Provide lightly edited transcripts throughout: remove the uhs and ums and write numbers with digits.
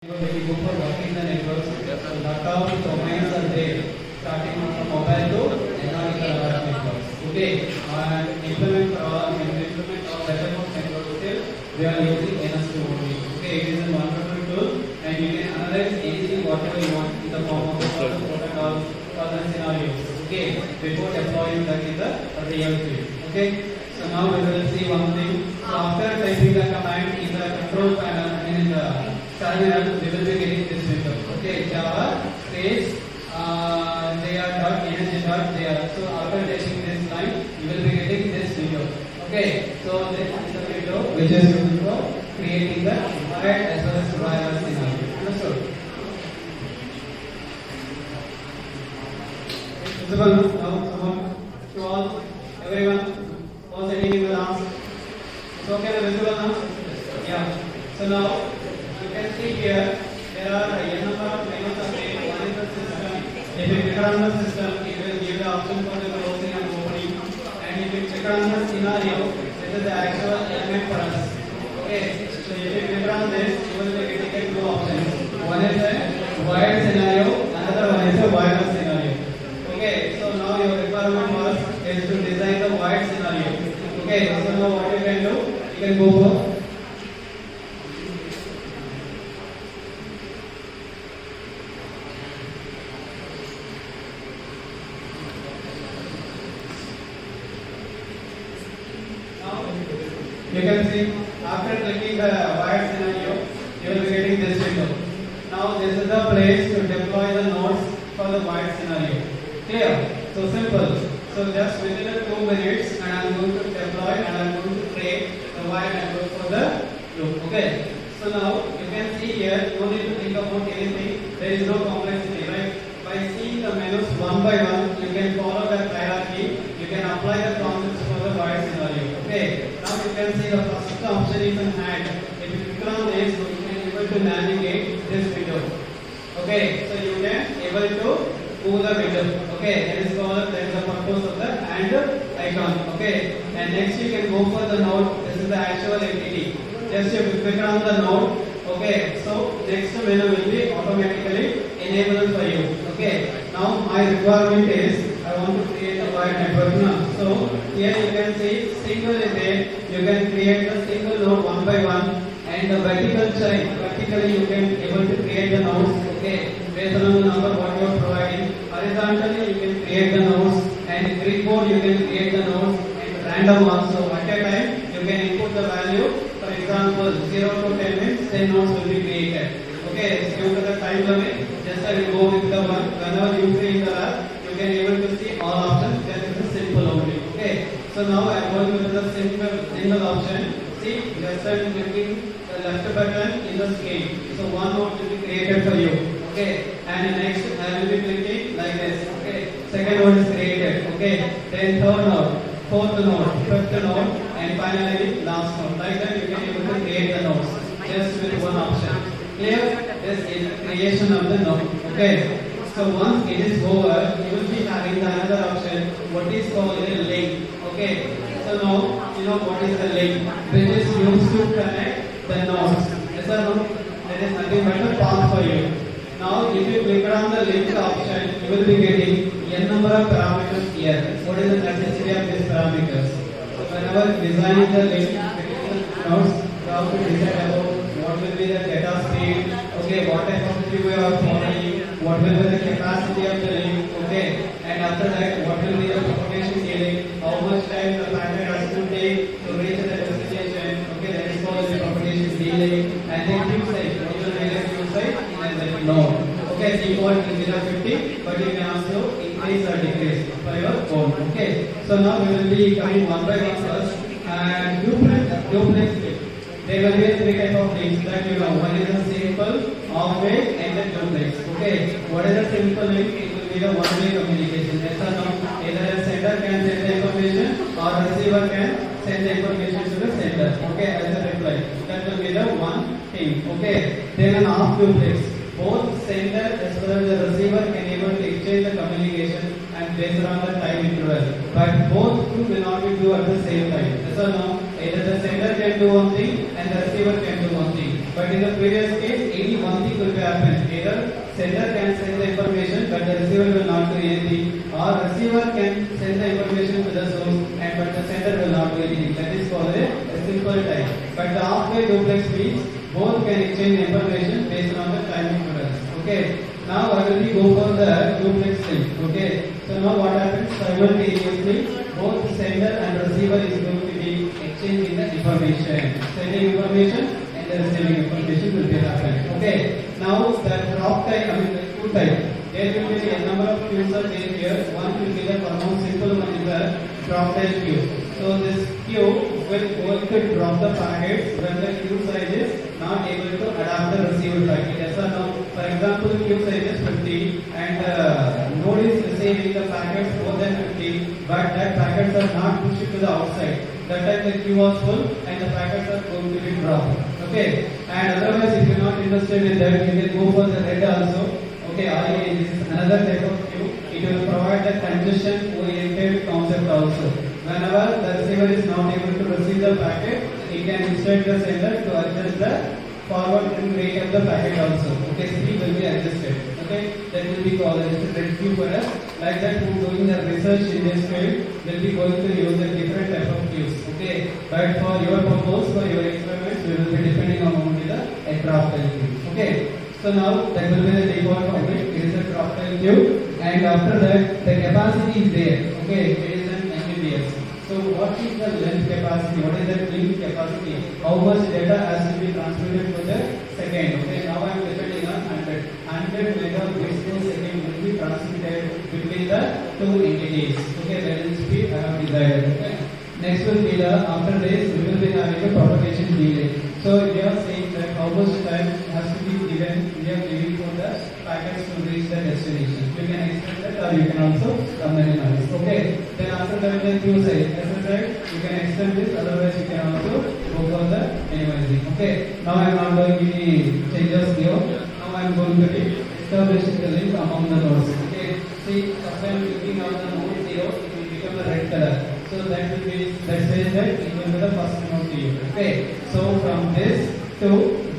If you go for working the networks, a lot of domains are there, starting from mobile to economic networks. Okay, and implement or better network still, we are using NS2 only. Okay, it is a wonderful tool, and you can analyze anything whatever you want in the form of the protocol or the scenarios. Okay, before deploying that in the real field. Okay, so now we will see one thing. So after typing the command in the control panel and in the terminal, we will be getting this window. Okay, Java space jr.energy.jr. So after typing this line, you will be getting this window. Okay, so this is the window which is used for creating the wired as well as wireless scenario. Understood? Visible now, someone, to all, everyone, who's sitting in the last. It's okay, visible now? Yeah. So now, you can see here, there are a number of menus available. One is the system. If you click on the system, it will give the option for the closing and opening. And if you click on the scenario, this is the actual element for us. Okay, so if you click on this, you will be getting two options. One is a wired scenario, another one is a wireless scenario. Okay, so now your requirement was is to design the wired scenario. Okay, so now what you can do, you can go for you can see after clicking the wired scenario, you will be getting this window. Now this is the place to deploy the nodes for the wired scenario. Clear? So simple. So just within 2 minutes, and I am going to deploy and I am going to create the wired network for the loop. Okay. So now you can see here, no need to think about anything. There is no complexity, right? By seeing the menus one by one, you can follow that hierarchy. You can apply the concepts for the wired scenario. Okay. Now you can see the first option is in hand. If you click on this, you can be able to navigate this window. Okay. So you can able to move the window. Okay. That is called that is the purpose of the hand icon. Okay. And next you can go for the node. This is the actual entity. Just you click on the node. Okay. So next menu will be automatically enabled for you. Okay. Now my requirement is I want to create a wired network now. So here you can see single is there. You can create a single node one by one, and the vertical chain. Vertically you can able to create the nodes. Okay, based on the number what you are providing. Horizontally you can create the nodes, and grid board you can create the nodes, and random also. At a time you can input the value. For example, 0 to 10 means 10 nodes will be created. Okay, so due to the time limit, just I will go with the one. Whenever you free in the lab, you can able to see all options. That is a simple only. Okay, so now I am going with the single option. See, just I am clicking the left button in the screen. So one node will be created for you. Okay, and next I will be clicking like this. Okay, second node is created. Okay, then third node, fourth node, fifth node, and finally last node. Like that you can able to create the nodes just with one option. Clear? This is the creation of the node. Okay. So once it is over, you will be having the another option, what is called a link. Okay. So now you know what is the link, which is used to connect the nodes. Yes or no? There is nothing but a path for you. Now if you click on the link option, you will be getting n number of parameters here. What is the necessity of these parameters? So whenever designing the link nodes, you have to decide about what will be the data speed, okay, what type of queue you are following, what will be the capacity of the link, okay, and after that, what will be the propagation ceiling, how much time the packet has to take to reach the destination, okay, that is called the propagation delay, and then queue size, what will be the queue size, and then node. Okay, default is 0.50, but you can also increase or decrease for your phone, okay. So now we will be coming one by one first, and duplex link. There will be 3 types of links that you know. One is a simple, off-way, and then duplex. Okay. What is a simple link? It will be the one-way communication. Yes or no? Either a sender can send the information or a receiver can send the information to the sender. Okay, as a reply. That will be the one thing. Okay. Then an off-duplex. Both sender as well as the receiver can able to exchange the communication and based on the time interval. But both two will not be do at the same time. Yes or no? Either the sender can do one thing and the receiver can do one thing. But in the previous case, any one thing will be happen. Either sender can send the information, but the receiver will not do anything, or receiver can send the information to the source, and but the sender will not do anything. That is called a simple type. But the halfway duplex means both can exchange information based on the time difference. Okay. Now I will go for the duplex thing. Okay. So now what happens? Simultaneously, both sender and receiver is going to be exchanging the information. Sending information and the receiving information will be happening. Okay. Now the drop type, the queue type. There will be a number of queues are there here. One will be the most simple one is the drop type queue. So this queue will going to drop the packets when the queue size is not able to adapt the received packet. Yes or no? For example, the queue size is 50 and node is receiving the packets more than 50, but that packets are not pushed to the outside. That time the queue was full and the packets are going to be dropped. Okay. And otherwise, if you are not interested in that, you can go for the red also. Okay, this is another type of queue. It will provide the congestion oriented concept also. Whenever the receiver is not able to receive the packet, it can instruct the sender to adjust the forward rate of the packet also. Okay, speed will be adjusted. Okay, that will be called as a red queue for us. Like that, who doing the research in this field will be going to use a different type of queues. Okay, but for your purpose, for your experiments, we will be depending on only the drop type queue. Okay. So now that will be the default of it. It is a drop type queue, and after that the capacity is there. Okay, it is an Mbps. So what is the length capacity? What is the link capacity? How much data has to be transmitted per the second? Okay, now I am depending on 100 megabits per second will be transmitted between the two entities. Okay, that is speed I have desired. Okay. Next will be the after this we will be having a propagation delay. So we are saying that how much time has to be given, we are giving for the packets to reach the destination. You can extend that or you can also minimize. Okay. Then after that the queue size. As I said, you can extend this, otherwise you can also go for the minimizing. Okay. Now I am not doing any changes here. Now I am going to be establishing the link among the nodes. Okay. See, sometimes clicking on the node 0, it will become a red color. So that will be, that says that it will be the first node to you. Okay. So from this to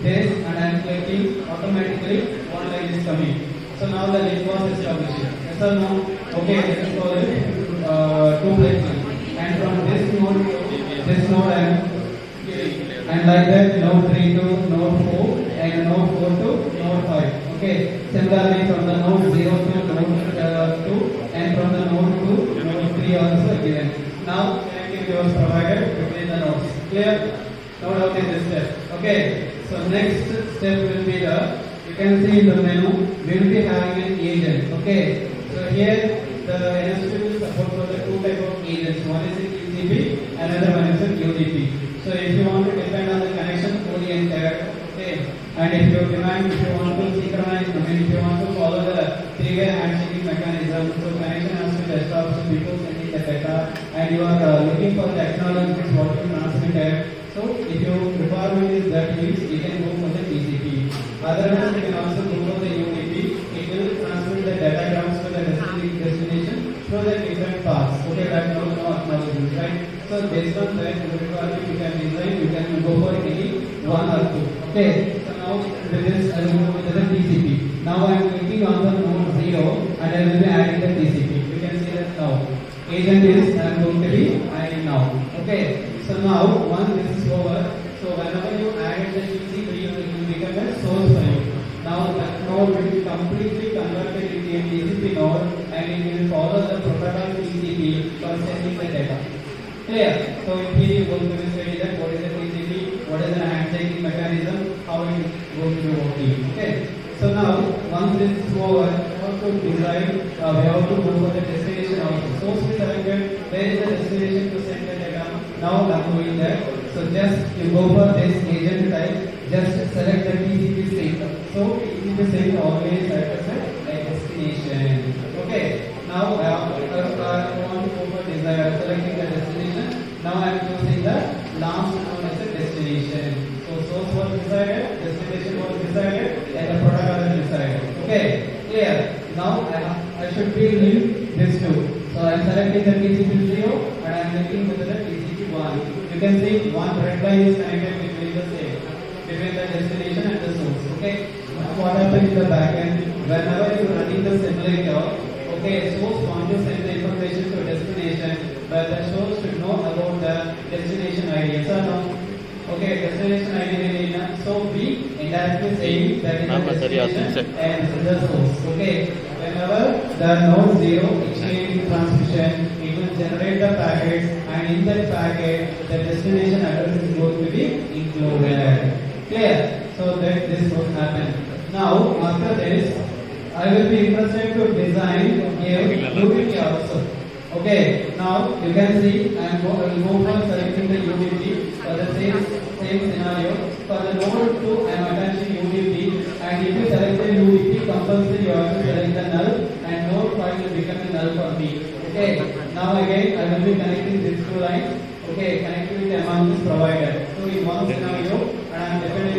this, and I am clicking, automatically one line is coming. So now the link was established. Yes or no? Okay, let us call it duplex link. And from this node to this node I am giving. And like that, node 3 to node 4 and node 4 to node 5. Okay. Similarly, from the node 0 to node 2 and from the node 2 to node 3 also given. Now connectivity was provided between the nodes. Clear? No doubt in this step. Okay. So next step will be the, you can see in the menu, we will be having an agent. Okay. So here the NSP will support for the two type of agents. One is a TCP, another one is a UDP. So if you want to depend on the connection oriented, okay, and if you demand, if you want to synchronize, if you want to follow the three-way handshaking mechanism, so connection has to be established before sending the data, and you are looking for the acknowledgement what you transmitted. So if your requirement is that means you can go for the TCP. Otherwise, you can also go for the UDP. It will transmit the datagrams to the destination through the different paths. Okay, that no acknowledgement, right? So based on that requirement, you can design, you can go for any one or two. Okay. So now with this, I will go with the TCP. Now I am clicking on the node 0 and I will be adding the TCP. You can see that now. Agent is I am going to be adding now. Okay. So now once this is over, so whenever you add the TCP, it will become a source for you. Now that node will be completely converted into a TCP node and it will follow the protocol TCP for sending the data. Clear? So in here you are going to study that what is the TCP, what is the handshaking mechanism, how it is going to be working. Okay. So now once this is over, we have to decide, we have to go for the destination also. Source is selected, where is the destination to send the data? Now I'm doing that. So just you go for this agent type, just select the TCP sink. So TCP sink always acts as a destination. Okay. Now I want to go for selecting the destination. Now I am choosing the last one as a destination. So source was decided, destination was decided, and the protocol is decided. Okay. Clear. Now I should be doing this two. So I am selecting the TCP 0 and I am linking with the TCP 1. You can see one red line is connected between the same, between the destination and the source. Okay. Now what happens in the backend? Whenever you are running the simulator, okay, source wants to send the information to destination, but the source should know about the destination ID. Yes or no? Okay, destination ID will so we indirectly saying that is the destination and the source. Okay, whenever the node 0 exchange transmission, it will generate the packets, and in that packet the destination address is going to be included. Clear? So that this will happen. Now after this, I will be interested to design a UDP also. Okay, now you can see I will go for selecting the UDP for the same scenario. For the node 2, I am attaching UDP, and if you select the UDP, compulsory you have to select the null, and node 5 will become a null for me. Okay, now again I will be connecting these two lines. Okay, connectivity among is provided. So in one scenario, and I am definitely